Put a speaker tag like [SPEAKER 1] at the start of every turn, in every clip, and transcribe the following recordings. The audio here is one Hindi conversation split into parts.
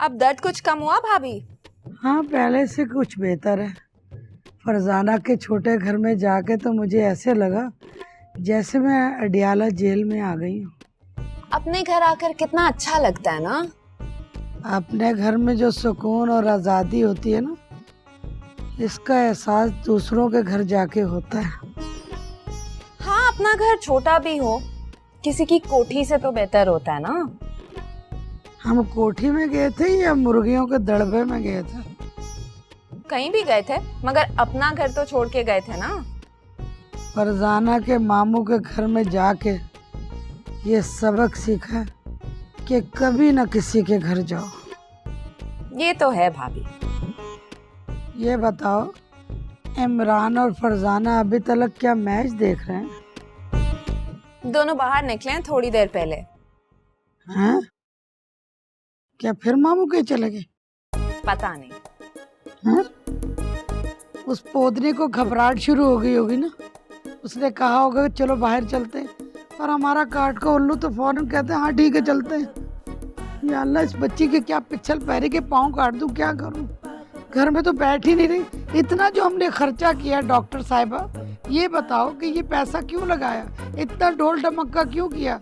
[SPEAKER 1] अब दर्द कुछ कम हुआ भाभी?
[SPEAKER 2] हाँ, पहले से कुछ बेहतर है। फरजाना के छोटे घर में जाके तो मुझे ऐसे लगा जैसे मैं अडियाला जेल में आ गई हूँ।
[SPEAKER 1] अपने घर आकर कितना अच्छा लगता है ना।
[SPEAKER 2] अपने घर में जो सुकून और आज़ादी होती है ना, इसका एहसास दूसरों के घर जाके होता है।
[SPEAKER 1] हाँ, अपना घर छोटा भी हो, किसी की कोठी से तो बेहतर होता है ना।
[SPEAKER 2] हम कोठी में गए थे या मुर्गियों के दड़बे में गए थे?
[SPEAKER 1] कहीं भी गए थे, मगर अपना घर तो छोड़ के गए थे ना।
[SPEAKER 2] फरजाना के मामू के घर में जाके ये सबक सीखा कि कभी न किसी के घर जाओ।
[SPEAKER 1] ये तो है भाभी।
[SPEAKER 2] ये बताओ, इमरान और फरजाना अभी तक क्या मैच देख रहे हैं?
[SPEAKER 1] दोनों बाहर निकले हैं थोड़ी देर पहले।
[SPEAKER 2] हैं? क्या फिर मामू के चले गए?
[SPEAKER 1] पता नहीं।
[SPEAKER 2] हैं? उस पोदनी को घबराहट शुरू हो गई होगी ना। उसने कहा होगा चलो बाहर चलते हैं, और हमारा काट को उल्लू तो फौरन कहते हैं हाँ ठीक है चलते हैं। या अल्लाह, इस बच्ची के क्या पिछल पैरे के पाँव काट दूं, क्या करूं? घर में तो बैठ ही नहीं रही। इतना जो हमने खर्चा किया डॉक्टर साहिबा, ये बताओ कि ये पैसा क्यों लगाया, इतना ढोल ढमक्का क्यों किया,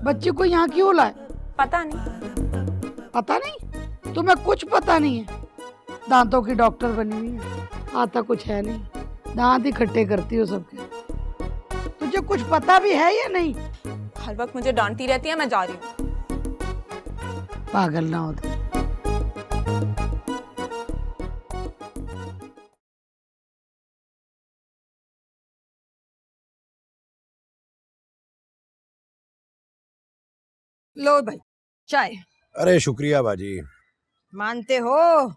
[SPEAKER 2] बच्ची को यहाँ क्यों लाए?
[SPEAKER 1] पता नहीं।
[SPEAKER 2] पता नहीं? तुम्हें कुछ पता नहीं है? दांतों की डॉक्टर बनी हुई है, आता कुछ है नहीं, दांत इकट्ठे करती हो सबके। तुझे कुछ पता भी है या नहीं?
[SPEAKER 1] हर वक्त मुझे डांटती रहती है, मैं जा रही हूँ।
[SPEAKER 2] पागल ना होते।
[SPEAKER 3] लो भाई चाय।
[SPEAKER 4] अरे शुक्रिया बाजी।
[SPEAKER 3] मानते हो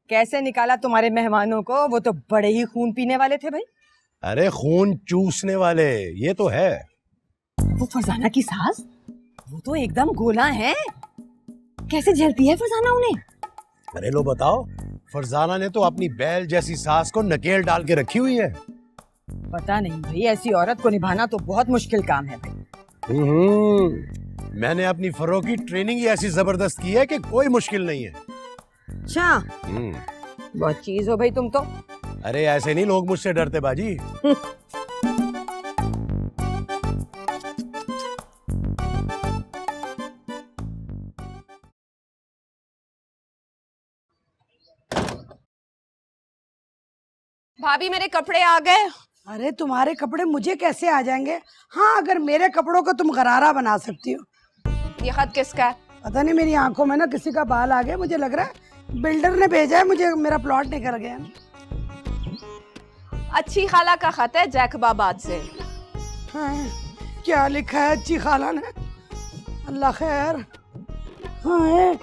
[SPEAKER 3] कैसे निकाला तुम्हारे मेहमानों को? वो तो बड़े ही खून पीने वाले थे भाई।
[SPEAKER 4] अरे खून चूसने वाले, ये तो है।
[SPEAKER 3] वो फरजाना की सास, वो तो एकदम गोला है। कैसे झेलती है फरजाना उन्हें?
[SPEAKER 4] अरे लो बताओ, फरजाना ने तो अपनी बैल जैसी सास को नकेल डाल के रखी हुई है।
[SPEAKER 3] पता नहीं भाई, ऐसी औरत को निभाना तो बहुत मुश्किल काम है भाई।
[SPEAKER 4] मैंने अपनी फरो की ट्रेनिंग ही ऐसी जबरदस्त की है कि कोई मुश्किल नहीं है।
[SPEAKER 3] अच्छा, बहुत चीज हो भाई तुम तो।
[SPEAKER 4] अरे ऐसे नहीं लोग मुझसे डरते बाजी।
[SPEAKER 1] भाभी मेरे कपड़े आ गए।
[SPEAKER 2] अरे तुम्हारे कपड़े मुझे कैसे आ जाएंगे? हाँ, अगर मेरे कपड़ों को तुम गरारा बना सकती हो।
[SPEAKER 1] ये खत किसका है?
[SPEAKER 2] पता नहीं, मेरी आंखों में ना किसी का बाल आ गया। मुझे लग रहा है बिल्डर ने भेजा है, मुझे मेरा प्लॉट निकल गया।
[SPEAKER 1] अच्छी खाला का खत है जैकबाबाद से।
[SPEAKER 2] हाँ, क्या लिखा है अच्छी खाला ने? अल्लाह खैर। हाँ,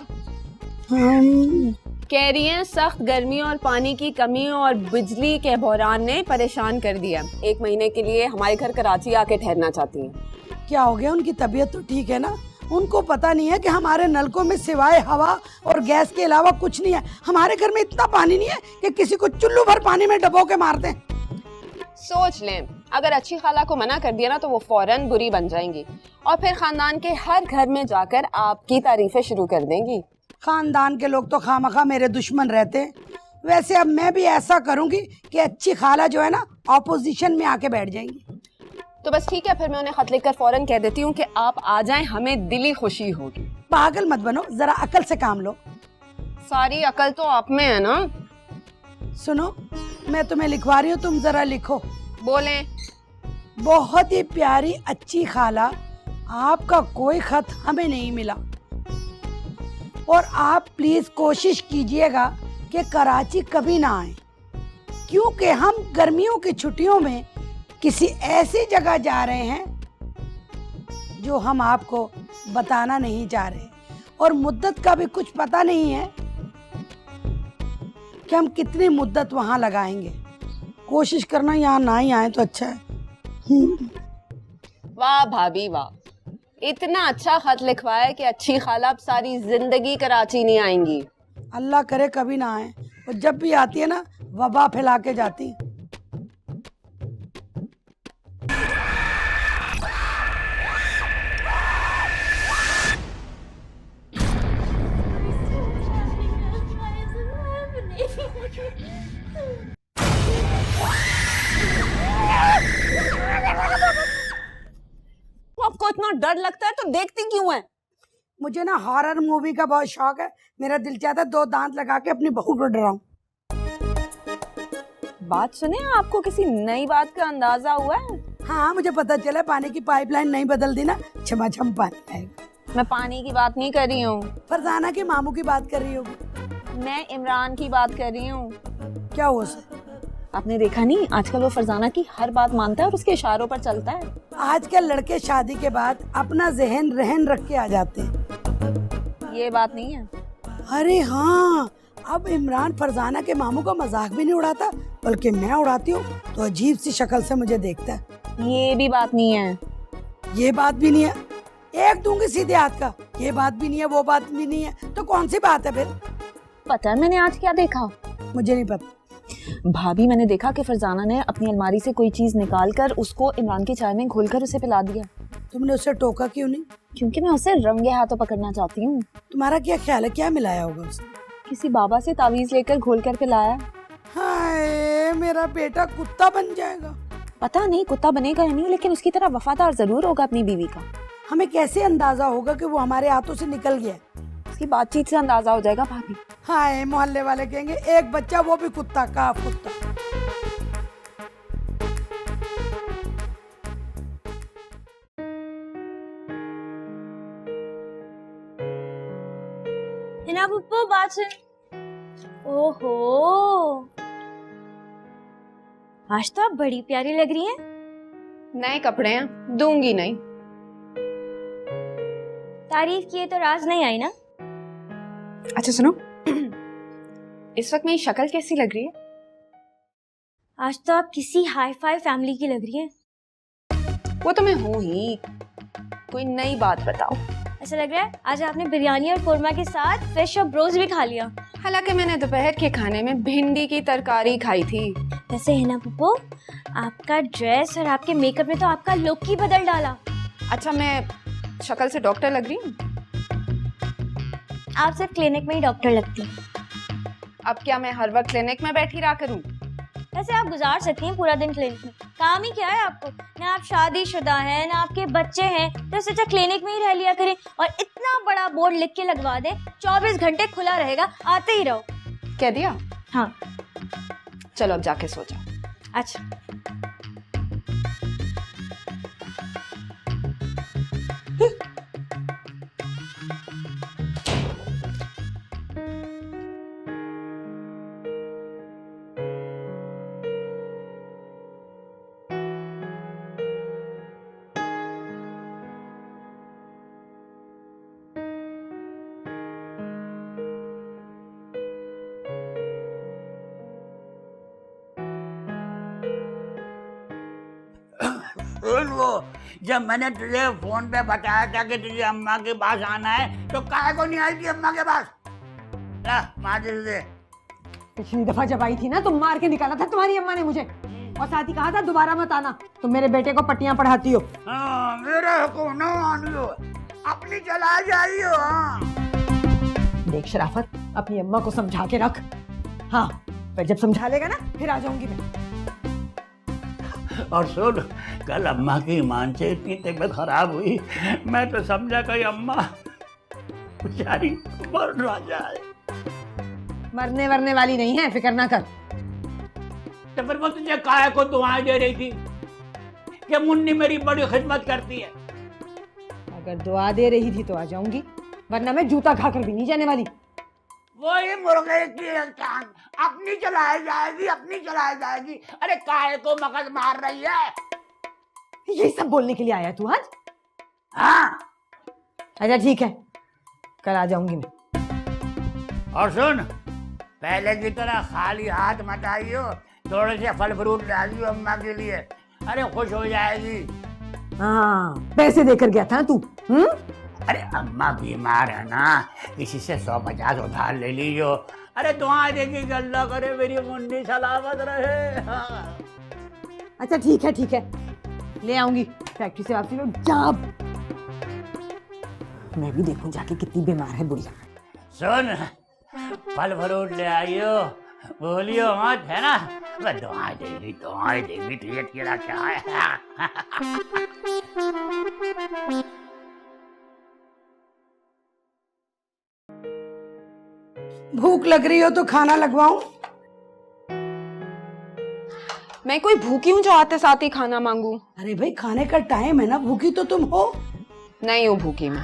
[SPEAKER 1] कह रही है सख्त गर्मी और पानी की कमी और बिजली के बहरान ने परेशान कर दिया। 1 महीने के लिए हमारे घर कराची आके ठहरना चाहती हैं।
[SPEAKER 2] क्या हो गया? उनकी तबीयत तो ठीक है ना? उनको पता नहीं है कि हमारे नलकों में सिवाय हवा और गैस के अलावा कुछ नहीं है। हमारे घर में इतना पानी नहीं है कि किसी को चुल्लू भर पानी में डबो के मार दें।
[SPEAKER 1] सोच लें, अगर अच्छी खाला को मना कर दिया ना तो वो फौरन बुरी बन जाएंगी और फिर खानदान के हर घर में जाकर आपकी तारीफें शुरू कर देंगी।
[SPEAKER 2] खानदान के लोग तो खामखा मेरे दुश्मन रहते हैं। वैसे अब मैं भी ऐसा करूंगी कि अच्छी खाला जो है ना ऑपोजिशन में आके बैठ जाएंगी।
[SPEAKER 1] तो बस ठीक है, फिर मैं उन्हें खत लिखकर फौरन कह देती हूँ कि आप आ जाएं, हमें दिली खुशी होगी।
[SPEAKER 2] पागल मत बनो, जरा अकल से काम लो।
[SPEAKER 1] सारी अकल तो आप में है ना।
[SPEAKER 2] सुनो, मैं तुम्हें लिखवा रही हूँ, तुम जरा लिखो।
[SPEAKER 1] बोलें।
[SPEAKER 2] बहुत ही प्यारी अच्छी खाला, आपका कोई खत हमें नहीं मिला और आप प्लीज कोशिश कीजिएगा कि कराची कभी ना आए, क्योंकि हम गर्मियों की छुट्टियों में किसी ऐसी जगह जा रहे हैं जो हम आपको बताना नहीं चाह रहे, और मुद्दत का भी कुछ पता नहीं है कि हम कितनी मुद्दत वहां लगाएंगे। कोशिश करना यहाँ ना ही आए तो अच्छा है।
[SPEAKER 1] वाह भाभी वाह, इतना अच्छा खत लिखवाया कि अच्छी खाला अब सारी जिंदगी कराची नहीं आएंगी।
[SPEAKER 2] अल्लाह करे कभी ना आए, और जब भी आती है ना वबा फैला के जाती।
[SPEAKER 1] देखती क्यों है?
[SPEAKER 2] मुझे ना हॉरर मूवी का बहुत शौक है। मेरा दिल चाहता है 2 दांत लगा के अपनी बहू को डराऊं।
[SPEAKER 1] बात सुने, आपको किसी नई बात का अंदाजा हुआ है?
[SPEAKER 2] हाँ, मुझे पता चला पानी की पाइपलाइन नहीं बदल दी ना, छमाछम पानी आएगा।
[SPEAKER 1] मैं पानी की बात नहीं कर रही हूँ,
[SPEAKER 2] फरजाना के मामू की बात कर रही होगी।
[SPEAKER 1] मैं इमरान की बात कर रही हूँ।
[SPEAKER 2] क्या हुआ उसे?
[SPEAKER 1] आपने देखा नहीं, आजकल वो फरजाना की हर बात मानता है और उसके इशारों पर चलता है।
[SPEAKER 2] आजकल लड़के शादी के बाद अपना जहन रहन रख के आ जाते हैं।
[SPEAKER 1] ये बात नहीं है।
[SPEAKER 2] अरे हाँ, अब इमरान फरजाना के मामू का मजाक भी नहीं उड़ाता, बल्कि मैं उड़ाती हूँ तो अजीब सी शक्ल से मुझे देखता है।
[SPEAKER 1] ये भी बात नहीं है।
[SPEAKER 2] ये बात भी नहीं है, एक दूंगी सीधे हाथ का। ये बात भी नहीं है, वो बात भी नहीं है, तो कौन सी बात है फिर?
[SPEAKER 1] पता है मैंने आज क्या देखा?
[SPEAKER 2] मुझे नहीं पता।
[SPEAKER 1] भाभी, मैंने देखा कि फरजाना ने अपनी अलमारी से कोई चीज निकाल कर उसको इमरान की चाय में घोलकर उसे पिला दिया।
[SPEAKER 2] तुमने उसे टोका क्यों नहीं?
[SPEAKER 1] क्योंकि मैं उसे रंगे हाथों पकड़ना चाहती हूँ।
[SPEAKER 2] तुम्हारा क्या ख्याल है, क्या मिलाया होगा उसने?
[SPEAKER 1] किसी बाबा से तावीज लेकर घोल कर पिलाया।
[SPEAKER 2] हाय, मेरा बेटा कुत्ता बन जाएगा।
[SPEAKER 1] पता नहीं कुत्ता बनेगा या नहीं, लेकिन उसकी तरह वफादार जरूर होगा अपनी बीवी का।
[SPEAKER 2] हमें कैसे अंदाजा होगा कि वो हमारे हाथों से निकल गया?
[SPEAKER 1] उसकी बातचीत से अंदाजा हो जाएगा भाभी।
[SPEAKER 2] हाय, मोहल्ले वाले कहेंगे एक बच्चा, वो भी कुत्ता का कुत्ता।
[SPEAKER 5] हिना पुप्पो, बात सुन। ओहो, आज तो आप बड़ी प्यारी लग रही हैं।
[SPEAKER 1] नए कपड़े हैं, दूंगी नहीं।
[SPEAKER 5] तारीफ किए तो राज नहीं आई ना?
[SPEAKER 1] अच्छा सुनो, इस वक्त मेरी शक्ल कैसी लग रही है?
[SPEAKER 5] आज तो आप किसी हाई फाई फैमिली की लग रही हैं।
[SPEAKER 1] वो तो मैं हूँ ही। कोई नई बात बताओ।
[SPEAKER 5] ऐसा लग रहा है आज आपने बिरयानी और कोरमा के साथ फिश और ब्रोज भी खा लिया।
[SPEAKER 1] हालांकि मैंने दोपहर के खाने में भिंडी की तरकारी खाई थी।
[SPEAKER 5] वैसे हिना पुप्पो, आपका ड्रेस और आपके मेकअप ने तो आपका लुक ही बदल डाला।
[SPEAKER 1] अच्छा, मैं शक्ल से डॉक्टर लग रही हूँ?
[SPEAKER 5] आप सिर्फ क्लिनिक में ही डॉक्टर लगती हैं।
[SPEAKER 1] अब क्या मैं हर वक्त क्लिनिक में बैठी रहा करूँ?
[SPEAKER 5] वैसे आप गुजार सकती हैं पूरा दिन क्लिनिक में। काम ही क्या है आपको? ना आप शादीशुदा हैं, ना आपके बच्चे हैं, तो इससे अच्छा क्लिनिक में ही रह लिया करें और इतना बड़ा बोर्ड लिख के लगवा दे 24 घंटे खुला रहेगा, आते ही रहो।
[SPEAKER 1] कह दिया?
[SPEAKER 5] हाँ।
[SPEAKER 1] चलो अब जाके सो जाओ।
[SPEAKER 5] अच्छा।
[SPEAKER 6] सुन, वो जब मैंने तुझे फोन पे बताया था कि तुझे अम्मा के पास आना है, तो काहे को नहीं आई थी अम्मा के पास? ला, मार दे।
[SPEAKER 3] पिछली दफा जब आई थी ना, तुम मार के निकाला था तुम्हारी अम्मा ने मुझे, और साथ ही कहा था दोबारा मत आना। तुम मेरे बेटे को पट्टियां पढ़ाती हो।
[SPEAKER 6] हाँ, मेरे को ना आनी हो, अपनी चला जाई हो। हाँ।
[SPEAKER 3] देख शराफत, अपनी अम्मा को समझा के रख। हाँ, फिर जब समझा लेगा ना, फिर आ जाऊंगी मैं।
[SPEAKER 6] और सुन, कल अम्मा की ईमान से इतनी तबीयत खराब हुई, मैं तो समझा कि अम्मा बेचारी मर ना जाए।
[SPEAKER 3] मरने वरने वाली नहीं है, फिक्र ना कर।
[SPEAKER 6] तो फिर वो तुझे काहे को दुआएं दे रही थी कि मुन्नी मेरी बड़ी खिदमत करती है?
[SPEAKER 3] अगर दुआ दे रही थी तो आ जाऊंगी, वरना मैं जूता खाकर भी नहीं जाने वाली।
[SPEAKER 6] वही मुर्गे की टांग अपनी चलाई जाएगी, अपनी चलाई जाएगी। अरे काहे को मगज मार रही है?
[SPEAKER 3] यही सब बोलने के लिए आया तू आज?
[SPEAKER 6] हाँ।
[SPEAKER 3] अच्छा ठीक है, कल आ जाऊंगी मैं।
[SPEAKER 6] और सुन, पहले की तरह खाली हाथ मत आइयो, थोड़े से फल फ्रूट डालियो अम्मा के लिए। अरे खुश हो जाएगी।
[SPEAKER 3] हाँ, पैसे देकर गया था तू?
[SPEAKER 6] अरे अम्मा बीमार है ना, किसी से 150 उधार ले लीजिए। अरे दुआ देगी कि अल्लाह करे मेरी मुन्नी सलामत रहे। हाँ।
[SPEAKER 3] अच्छा ठीक है, ले आऊंगी फैक्ट्री से वापसी में। जा, मैं भी देखूं जाके कितनी बीमार है बुढ़िया।
[SPEAKER 6] सुन, फल फ्रूट ले आइयो, बोलियो मत, है ना? बस दुआएं देगी तुझे क्या है।
[SPEAKER 2] भूख लग रही हो तो खाना लगवाऊं?
[SPEAKER 1] मैं कोई भूखी हूँ जो आते साथ ही खाना मांगू?
[SPEAKER 2] अरे भाई खाने का टाइम है ना, भूखी तो तुम हो।
[SPEAKER 1] नहीं हूँ भूखी मैं।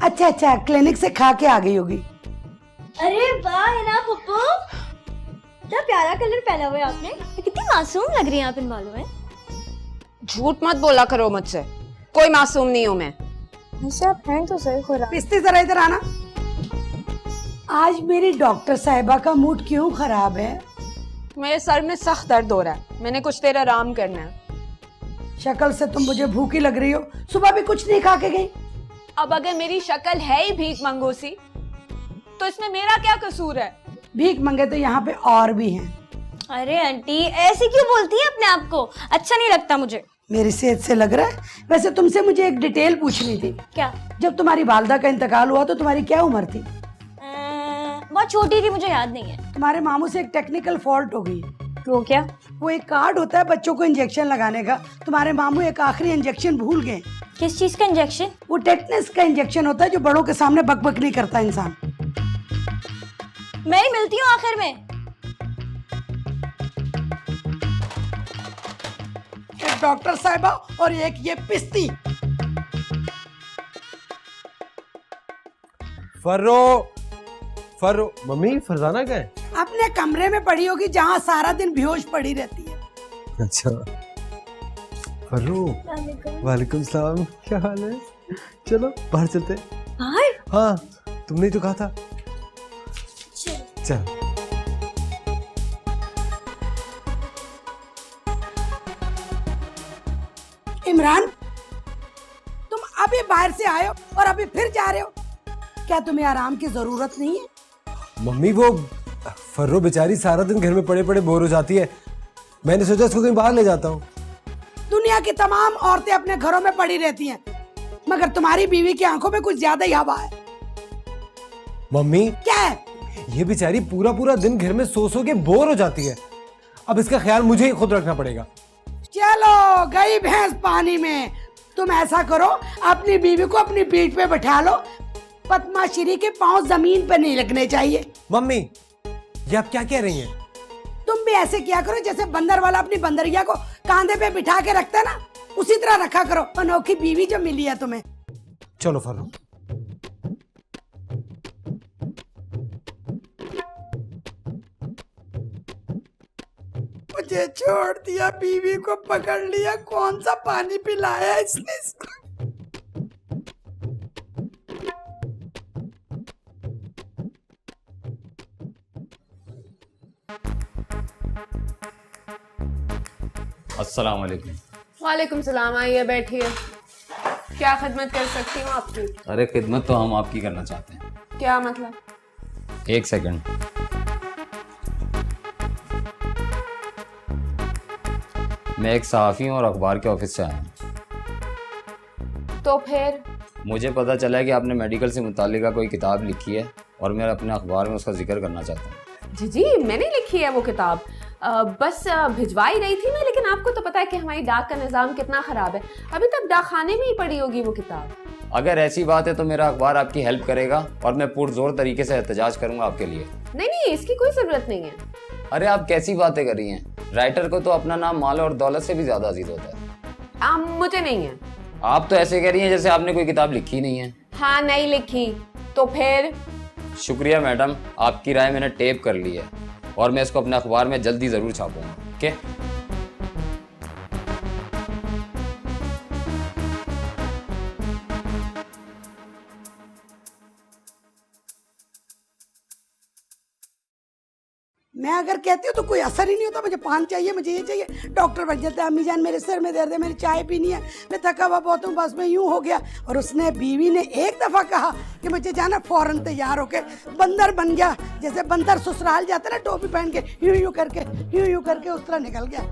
[SPEAKER 2] अच्छा अच्छा, क्लिनिक से खा के आ गई होगी।
[SPEAKER 5] अरे वाह है ना पप्पू, क्या प्यारा कलर पहना हुआ है आपने। कितनी मासूम लग रही है आप इन बालों में।
[SPEAKER 1] झूठ मत बोला करो मुझसे, कोई मासूम नहीं हूँ मैं।
[SPEAKER 5] वैसे आप हैं तो सही खुरा।
[SPEAKER 2] पिस्ती जरा इधर आना। आज मेरी डॉक्टर साहिबा का मूड क्यों खराब है?
[SPEAKER 1] मेरे सर में सख्त दर्द हो रहा है, मैंने कुछ देर आराम करना है।
[SPEAKER 2] शक्ल से तुम मुझे भूखी लग रही हो, सुबह भी कुछ नहीं खा के गई।
[SPEAKER 1] अब अगर मेरी शक्ल है ही भीख मंगोसी तो इसमें मेरा क्या कसूर है?
[SPEAKER 2] भीख मंगे तो यहाँ पे और भी हैं।
[SPEAKER 5] अरे आंटी ऐसे क्यों बोलती है अपने आप को, अच्छा नहीं लगता मुझे।
[SPEAKER 2] मेरी सेहत से लग रहा है। वैसे तुमसे मुझे एक डिटेल पूछनी थी।
[SPEAKER 5] क्या?
[SPEAKER 2] जब तुम्हारी वालदा का इंतकाल हुआ तो तुम्हारी क्या उम्र थी?
[SPEAKER 5] बहुत छोटी थी, मुझे याद नहीं है।
[SPEAKER 2] तुम्हारे मामू से एक टेक्निकल फॉल्ट हो गई।
[SPEAKER 5] वो क्या?
[SPEAKER 2] वो एक कार्ड होता है बच्चों को इंजेक्शन लगाने का, तुम्हारे मामू एक आखिरी इंजेक्शन भूल गए।
[SPEAKER 5] किस चीज का इंजेक्शन?
[SPEAKER 2] वो टेटनस का इंजेक्शन होता है जो बड़ों के सामने बकबक नहीं करता इंसान।
[SPEAKER 5] मैं ही मिलती हूँ आखिर में।
[SPEAKER 2] एक डॉक्टर साहिबा और एक ये पिस्ती।
[SPEAKER 4] फर्रो मम्मी फरजाना क्या है?
[SPEAKER 2] अपने कमरे में पड़ी होगी जहाँ सारा दिन बेहोश पड़ी रहती है।
[SPEAKER 4] अच्छा फर्रो, वालेकुम सलाम, क्या हाल है? चलो बाहर चलते हैं।
[SPEAKER 5] बाहर?
[SPEAKER 4] हाँ तुमने तो कहा था। चल
[SPEAKER 2] इमरान, तुम अभी बाहर से आए हो और अभी फिर जा रहे हो, क्या तुम्हें आराम की जरूरत नहीं है?
[SPEAKER 4] मम्मी वो फर्रो बेचारी सारा दिन घर में पड़े पड़े बोर हो जाती है, मैंने सोचा इसको कहीं बाहर ले जाता हूँ।
[SPEAKER 2] दुनिया की तमाम औरतें अपने घरों में पड़ी रहती हैं, मगर तुम्हारी बीवी की आंखों में कुछ ज्यादा ही हवा है।
[SPEAKER 4] मम्मी
[SPEAKER 2] क्या है?
[SPEAKER 4] ये बेचारी पूरा पूरा दिन घर में सो सो के बोर हो जाती है, अब इसका ख्याल मुझे ही खुद रखना पड़ेगा।
[SPEAKER 2] चलो गई भैंस पानी में। तुम ऐसा करो, अपनी बीवी को अपनी पीठ पे बैठा लो, पद्माश्री के पांव जमीन पर नहीं लगने चाहिए।
[SPEAKER 4] मम्मी ये आप क्या कह रही हैं?
[SPEAKER 2] तुम भी ऐसे किया करो जैसे बंदर वाला अपनी बंदरिया को कांधे पे बिठा के रखता है ना, उसी तरह रखा करो। अनोखी बीवी जो मिली है तुम्हें।
[SPEAKER 4] चलो फर्रो।
[SPEAKER 2] मुझे छोड़ दिया, बीवी को पकड़ लिया, कौन सा पानी पिलाया इसने इसको।
[SPEAKER 7] अस्सलाम वालेकुम।
[SPEAKER 1] वालेकुम सलाम, आइए बैठिए। क्या खिदमत कर सकती हूँ आपकी?
[SPEAKER 7] अरे खिदमत तो हम आपकी करना चाहते हैं।
[SPEAKER 1] क्या मतलब?
[SPEAKER 7] एक सेकंड। मैं एक सहाफ़ी हूँ और अखबार के ऑफिस से आया हूँ।
[SPEAKER 1] तो फिर?
[SPEAKER 7] मुझे पता चला है कि आपने मेडिकल से मुतालिका कोई किताब लिखी है और मैं अपने अखबार में उसका जिक्र करना चाहता हूँ।
[SPEAKER 1] जी जी, मैंने लिखी है वो किताब, बस भिजवाई रही थी मैं, लेकिन आपको तो पता है कि हमारी डाक का निज़ाम कितना ख़राब है, अभी तक डाकखाने में ही पड़ी होगी वो किताब।
[SPEAKER 7] अगर ऐसी बात है तो मेरा अखबार आपकी हेल्प करेगा और मैं पुरजोर तरीके से एहतजाज करूँगा आपके लिए।
[SPEAKER 1] नहीं नहीं, इसकी कोई ज़रूरत नहीं है।
[SPEAKER 7] अरे आप कैसी बातें कर रही हैं? राइटर को तो अपना नाम माल और दौलत से भी ज़्यादा अजीज होता है।
[SPEAKER 1] मुझे नहीं है।
[SPEAKER 7] आप तो ऐसे कह रही हैं जैसे आपने कोई किताब लिखी नहीं है।
[SPEAKER 1] हाँ नहीं लिखी। तो फिर?
[SPEAKER 7] शुक्रिया मैडम, आपकी राय मैंने टेप कर ली है और मैं इसको अपने अखबार में जल्दी ज़रूर छापूंगा। ओके?
[SPEAKER 2] मैं अगर कहती हूँ तो कोई असर ही नहीं होता। मुझे पान चाहिए, मुझे ये चाहिए, डॉक्टर बन जाता है, अम्मी जान मेरे सिर में दर्द है, मेरी चाय पीनी है, मैं थका हुआ बहुत हूँ, बस मैं यूं हो गया। और उसने, बीवी ने एक दफा कहा कि मुझे जाना, फौरन तैयार होके बंदर बन गया। जैसे बंदर ससुराल जाता ना टोपी पहन के, यूं यूं करके उस तरह निकल गया।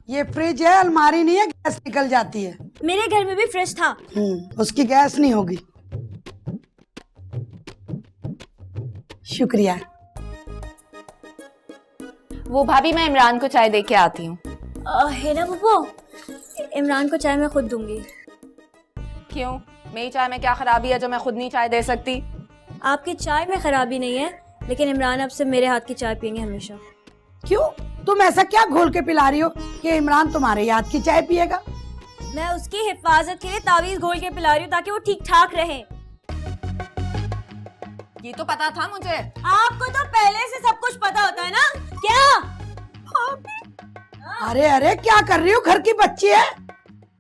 [SPEAKER 2] ये फ्रिज है, अलमारी नहीं है, गैस निकल जाती है।
[SPEAKER 5] मेरे घर में भी फ्रिज था।
[SPEAKER 2] उसकी गैस नहीं होगी। शुक्रिया।
[SPEAKER 1] वो भाभी मैं इमरान को चाय दे के आती हूँ।
[SPEAKER 5] है ना बुब्बो, इमरान को चाय मैं खुद दूंगी।
[SPEAKER 1] क्यों, मेरी चाय में क्या खराबी है जो मैं खुद नहीं चाय दे सकती?
[SPEAKER 5] आपकी चाय में खराबी नहीं है, लेकिन इमरान अब से मेरे हाथ की चाय पियेंगे हमेशा।
[SPEAKER 2] क्यों, तुम ऐसा क्या घोल के पिला रही हो कि इमरान तुम्हारे हाथ की चाय पिएगा?
[SPEAKER 5] मैं उसकी हिफाजत के लिए तावीज घोल के पिला रही हूँ ताकि वो ठीक ठाक रहे।
[SPEAKER 1] ये तो पता था मुझे।
[SPEAKER 5] आपको तो पहले से सब कुछ पता होता है ना? क्या?
[SPEAKER 2] अरे अरे क्या कर रही हो, घर की बच्ची है।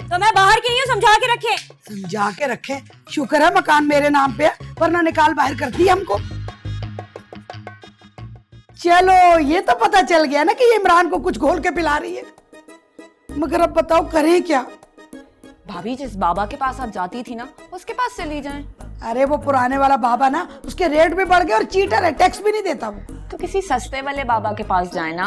[SPEAKER 5] तो मैं बाहर की नहीं हूँ, समझा के रखे।
[SPEAKER 2] समझा के रखे? शुक्र है मकान मेरे नाम पे है, वरना निकाल बाहर करती है हमको। चलो ये तो पता चल गया ना कि ये इमरान को कुछ घोल के पिला रही है, मगर अब बताओ करें क्या?
[SPEAKER 1] भाभी जिस बाबा के पास आप जाती थी ना, उसके पास चली जाएं।
[SPEAKER 2] अरे वो पुराने वाला बाबा ना, उसके रेट भी बढ़ गए और चीटर है, टैक्स भी नहीं देता वो।
[SPEAKER 1] तो किसी सस्ते वाले बाबा के पास जाए ना।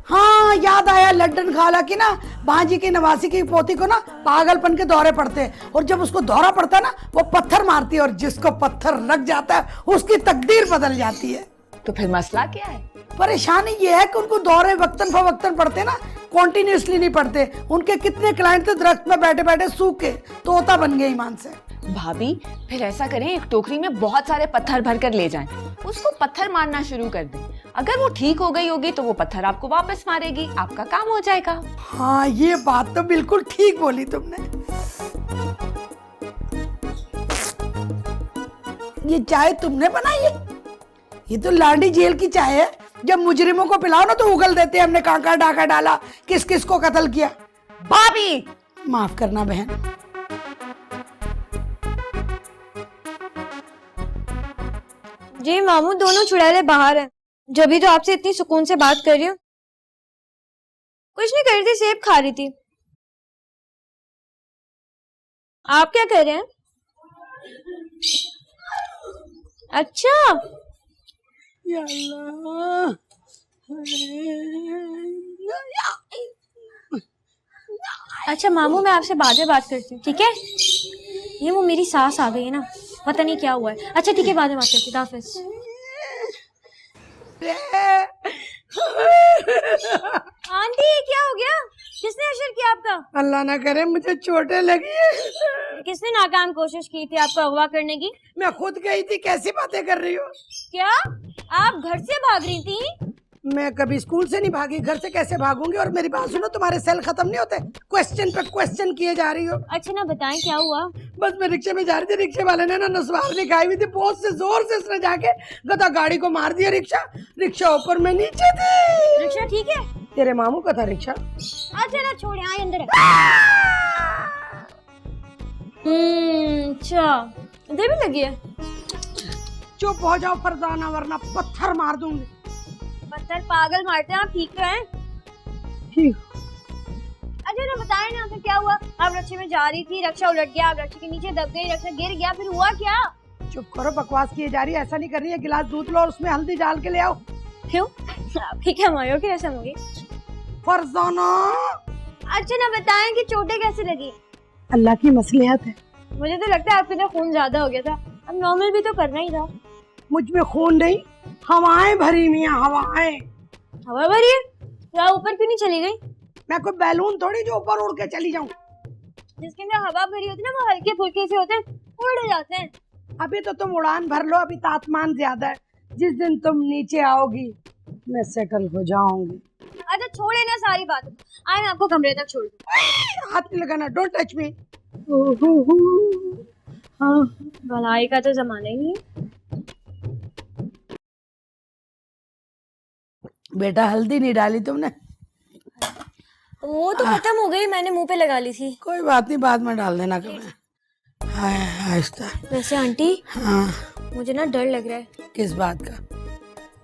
[SPEAKER 2] हाँ याद आया, लड्डन खाला की ना भांजी की नवासी की पोती को ना पागलपन के दौरे पड़ते हैं, और जब उसको दौरा पड़ता है ना वो पत्थर मारती है, और जिसको पत्थर लग जाता है उसकी तकदीर बदल जाती है।
[SPEAKER 1] तो फिर मसला क्या है?
[SPEAKER 2] परेशानी ये है कि उनको दौरे वक्तन फवक्तन पड़ते ना, कॉन्टिन्यूसली नहीं पड़ते। उनके कितने क्लाइंट थे दरख्त में बैठे बैठे सूखे तोता बन गए ईमान से।
[SPEAKER 1] भाभी फिर ऐसा करें, एक टोकरी में बहुत सारे पत्थर भर कर ले जाएं, उसको पत्थर मारना शुरू कर दें। अगर वो ठीक हो गई होगी तो वो पत्थर आपको वापस मारेगी, आपका काम हो जाएगा।
[SPEAKER 2] हाँ ये बात तो बिल्कुल ठीक बोली तुमने। ये चाय तुमने बनाई है? ये तो लाडी जेल की चाय है। जब मुजरिमों को पिलाओ ना तो उगल देते हैं हमने काका डाका डाला, किस किस को कत्ल किया।
[SPEAKER 1] भाभी
[SPEAKER 2] माफ करना बहन।
[SPEAKER 5] जी मामू, दोनों चुड़ैले बाहर हैं। जब भी तो आपसे इतनी सुकून से बात कर रही हूँ। कुछ नहीं कर रही थी, सेब खा रही थी। आप क्या कर रहे हैं? अच्छा
[SPEAKER 2] या अल्लाह।
[SPEAKER 5] अच्छा मामू, मैं आपसे बाद में बात करती हूँ, ठीक है? ये वो मेरी सास आ गई है ना, पता नहीं क्या हुआ है। अच्छा ठीक है, बाद में बात करती हूँ, हाफिज। आंटी क्या हो गया? किसने अशर किया आपका?
[SPEAKER 2] अल्लाह ना करे मुझे चोटें लगी है।
[SPEAKER 5] किसने नाकाम कोशिश की थी आपको अगवा करने की?
[SPEAKER 2] मैं खुद गई थी। कैसी बातें कर रही हो?
[SPEAKER 5] क्या आप घर से भाग रही थी?
[SPEAKER 2] मैं कभी स्कूल से नहीं भागी, घर से कैसे भागूंगी? और मेरी बात सुनो, तुम्हारे सेल खत्म नहीं होते, क्वेश्चन पे क्वेश्चन किए जा रही हो।
[SPEAKER 5] अच्छा ना बताएं क्या हुआ?
[SPEAKER 2] बस मैं रिक्शे में जा रही थी, रिक्शे वाले ने ना नस्वार निकाली हुई थी, बहुत से जोर से उसने जाके गधा गाड़ी को मार दिया। रिक्शा ऊपर में नीचे थी।
[SPEAKER 5] रिक्शा ठीक है?
[SPEAKER 2] तेरे मामू का था रिक्शा।
[SPEAKER 5] अच्छा ना छोड़े, आए अंदर। अच्छा इधर भी लगी है।
[SPEAKER 2] चुप हो जाओ फरजाना, वरना पत्थर मार दूंगी।
[SPEAKER 5] पत्थर पागल मारते हैं, आप ठीक तो हैं? अच्छा ना बताएं ना, फिर क्या हुआ? आप रक्षे में जा रही थी, रक्षा उलट गया, आप रक्षे के नीचे दब गई, रक्षा गिर गया, फिर हुआ क्या?
[SPEAKER 2] चुप करो, बकवास किए जा रही है। ऐसा नहीं कर रही है। गिलास दूध लो और उसमें हल्दी डाल के ले आओ।
[SPEAKER 5] क्यों? आपकी क्या मायो की रस्म होगी?
[SPEAKER 2] फरजाना।
[SPEAKER 5] अच्छा ना बताएं कि चोटें कैसे लगी?
[SPEAKER 2] अल्लाह की मसलियत है।
[SPEAKER 5] मुझे तो लगता है आपके अंदर खून ज्यादा हो गया था, अब नॉर्मल भी तो करना ही था।
[SPEAKER 2] मुझ में खून नहीं, हवाएं भरी हुई हैं, हवाएं।
[SPEAKER 5] हवा भरी है? तो ऊपर क्यों नहीं चली गई?
[SPEAKER 2] मैं कोई बैलून थोड़ी जो ऊपर उड़ के चली जाऊं।
[SPEAKER 5] जिसके अंदर हवा भरी होती है ना, वो हल्के फुल्के से होते हैं, उड़ जाते हैं।
[SPEAKER 2] अभी तो तुम उड़ान भर लो, अभी तापमान ज्यादा है। जिस दिन तुम नीचे आओगी मैं सेटल हो जाऊंगी।
[SPEAKER 5] अच्छा छोड़े ना सारी बात, आए मैं आपको कमरे तक छोड़ दूं।
[SPEAKER 2] हाथ नहीं लगाना, डोंट टच मी।
[SPEAKER 5] हाँ भलाई का तो जमाना ही नहीं है।
[SPEAKER 2] बेटा हल्दी नहीं डाली तुमने?
[SPEAKER 5] वो तो खत्म हो गई, मैंने मुंह पे लगा ली थी।
[SPEAKER 2] कोई बात नहीं, बाद में डाल देना कभी। आहिस्ता।
[SPEAKER 5] वैसे आंटी,
[SPEAKER 2] हाँ
[SPEAKER 5] मुझे ना डर लग रहा है।
[SPEAKER 2] किस बात का?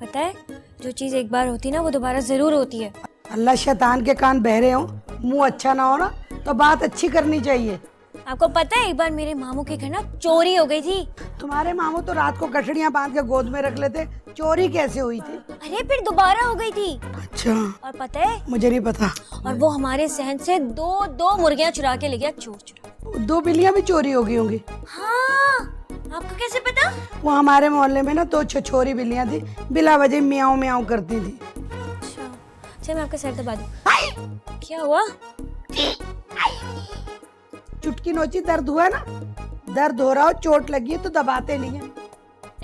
[SPEAKER 5] पता है, जो चीज एक बार होती है ना वो दोबारा जरूर होती है।
[SPEAKER 2] अल्लाह शैतान के कान बहरे हो, मुंह अच्छा ना हो ना तो बात अच्छी करनी चाहिए।
[SPEAKER 5] आपको पता है एक बार मेरे मामू के घर ना चोरी हो गई थी।
[SPEAKER 2] तुम्हारे मामू तो रात को गठड़ियां बांध के गोद में रख लेते, चोरी कैसे हुई थी?
[SPEAKER 5] अरे फिर दोबारा हो गई थी।
[SPEAKER 2] अच्छा,
[SPEAKER 5] और पता है,
[SPEAKER 2] मुझे नहीं पता।
[SPEAKER 5] और वो हमारे सहन से दो मुर्गियां चुरा के ले गया, चोर चुरा।
[SPEAKER 2] 2 बिल्लियां भी चोरी हो गई होंगी।
[SPEAKER 5] हाँ, आपको कैसे पता?
[SPEAKER 2] वो हमारे मोहल्ले में ना 2 छछोरी बिल्लियां थी, बिला वजह म्याऊं म्याऊं करती थी।
[SPEAKER 5] अच्छा, चल मैं आपका सर दबा दूं। क्या हुआ?
[SPEAKER 2] चुटकी नोची दर्द हुआ ना, दर्द हो रहा हो, चोट लगी है तो दबाते नहीं है।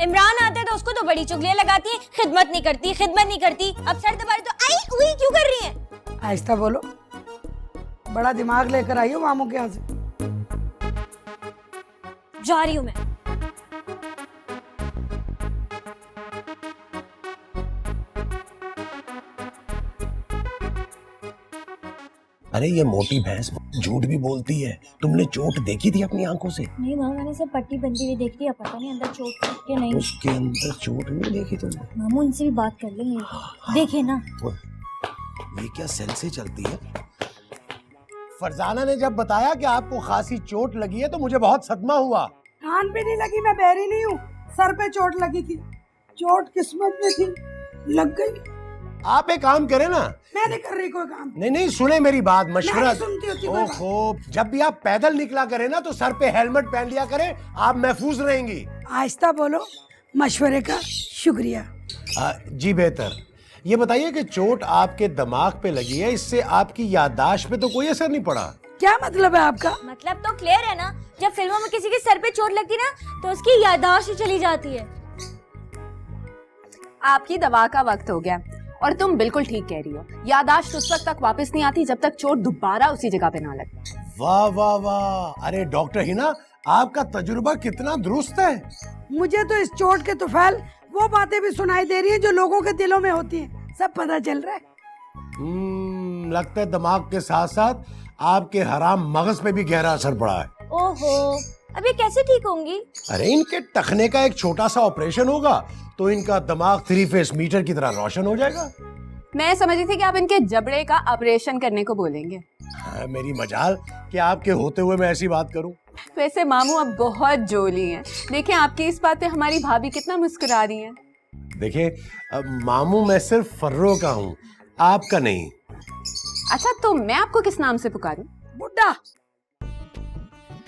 [SPEAKER 5] इमरान आता है तो उसको तो बड़ी चुगलियां लगाती है, खिदमत नहीं करती, खिदमत नहीं करती। अब सर दबा रही तो आई हुई क्यों कर रही है?
[SPEAKER 2] आहिस्ता बोलो, बड़ा दिमाग लेकर आई हो मामू के यहाँ से।
[SPEAKER 5] जा रही हूँ मैं।
[SPEAKER 8] अरे ये मोटी भैंस झूठ भी बोलती है। तुमने चोट देखी थी अपनी आंखों से?
[SPEAKER 5] नहीं मामू, मैंने सब पट्टी बंदी हुई देख लिया, पता नहीं अंदर चोट थी कि नहीं।
[SPEAKER 8] उसके अंदर चोट नहीं देखी तुमने?
[SPEAKER 5] मामू उनसे भी बात कर लेंगे, देखे ना।
[SPEAKER 8] ये क्या सेल से चलती है? फरजाना ने जब बताया कि आपको खासी चोट लगी है तो मुझे बहुत सदमा हुआ।
[SPEAKER 2] कान पे नहीं लगी, मैं बहरी नहीं हूँ, सर पे चोट लगी थी। चोट किस्मत में थी, लग गई।
[SPEAKER 8] आप एक काम करें ना।
[SPEAKER 2] मैं नहीं कर रही कोई काम।
[SPEAKER 8] नहीं सुने मेरी बात, मशवरा।
[SPEAKER 2] सुनती होती कोई बात।
[SPEAKER 8] ओहो, जब भी आप पैदल निकला करें ना तो सर पे हेलमेट पहन लिया करें, आप महफूज रहेंगी।
[SPEAKER 2] आहिस्ता बोलो, मशवरे का शुक्रिया।
[SPEAKER 8] जी बेहतर। ये बताइए कि चोट आपके दिमाग पे लगी है, इससे आपकी याददाश्त पे तो कोई असर नहीं पड़ा?
[SPEAKER 2] क्या मतलब है आपका?
[SPEAKER 5] मतलब तो क्लियर है ना, जब फिल्मों में किसी के सर पे चोट लगती ना तो उसकी याददाश्त चली जाती है।
[SPEAKER 1] आपकी दवा का वक्त हो गया और तुम बिल्कुल ठीक कह रही हो। याददाश्त उस वक्त तक वापस नहीं आती जब तक चोट दोबारा उसी जगह पे ना लगे।
[SPEAKER 8] वाह वाह वाह, अरे डॉक्टर हिना, आपका तजुर्बा कितना दुरुस्त है।
[SPEAKER 2] मुझे तो इस चोट के तुफैल वो बातें भी सुनाई दे रही हैं जो लोगों के दिलों में होती हैं, सब पता चल रहा है।
[SPEAKER 8] लगता है दिमाग के साथ साथ आपके हराम मगज पे भी गहरा असर पड़ा है।
[SPEAKER 5] ओहो, अब ये कैसे ठीक होंगी?
[SPEAKER 8] अरे इनके टखने का एक छोटा सा ऑपरेशन होगा तो इनका दिमाग 3 फेस मीटर की तरह रोशन हो जाएगा।
[SPEAKER 1] मैं समझ रही थी कि आप इनके जबड़े का ऑपरेशन करने को बोलेंगे।
[SPEAKER 8] हाँ, मेरी मजाल कि आपके होते हुए मैं ऐसी बात करूं।
[SPEAKER 1] वैसे मामू अब बहुत जोली हैं। देखें आपकी इस बात पे हमारी भाभी कितना मुस्कुरा रही हैं।
[SPEAKER 8] देखिए, मामू मैं सिर्फ फर्रो का हूँ, आपका नहीं।
[SPEAKER 1] अच्छा तो मैं आपको किस नाम से पुकारूं?
[SPEAKER 2] बुड्ढा।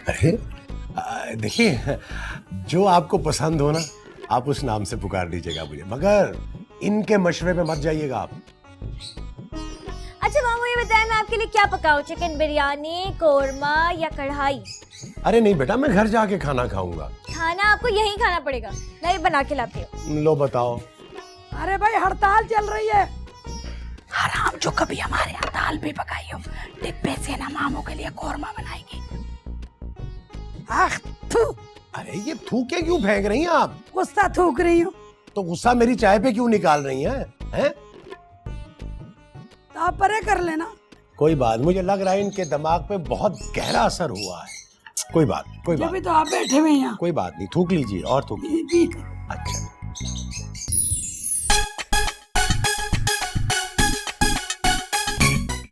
[SPEAKER 8] अरे देखिए, जो आपको पसंद हो ना आप उस नाम से पुकार दीजिएगा मुझे, मगर इनके मशवरे में मत जाइएगा आप।
[SPEAKER 5] अच्छा मामू ये बताएं, मैं आपके लिए क्या पकाऊं? चिकन बिरयानी, कोरमा या कढ़ाई?
[SPEAKER 8] अरे नहीं बेटा, मैं घर जाके खाना खाऊंगा।
[SPEAKER 5] खाना आपको यहीं खाना पड़ेगा, मैं भी बना के लाती हूँ।
[SPEAKER 8] लो बताओ।
[SPEAKER 2] अरे भाई हड़ताल चल रही है। हराम जो कभी हमारे यहाँ दाल भी पकाई हो, डिब्बे से ना मामू के लिए कोरमा बनाएगी। आख थू।
[SPEAKER 8] अरे ये थूके क्यों फेंक रही हैं आप?
[SPEAKER 2] गुस्सा थूक रही हूँ।
[SPEAKER 8] तो गुस्सा मेरी चाय पे क्यों निकाल रही हैं? हैं?
[SPEAKER 2] तो आप परे कर लेना।
[SPEAKER 8] कोई बात, मुझे लग रहा है इनके दिमाग पे बहुत गहरा असर हुआ है। कोई बात, कोई बात।
[SPEAKER 2] अभी तो आप बैठे हुए हैं यहाँ।
[SPEAKER 8] कोई बात नहीं, थूक लीजिए और थूक लीजिए। अच्छा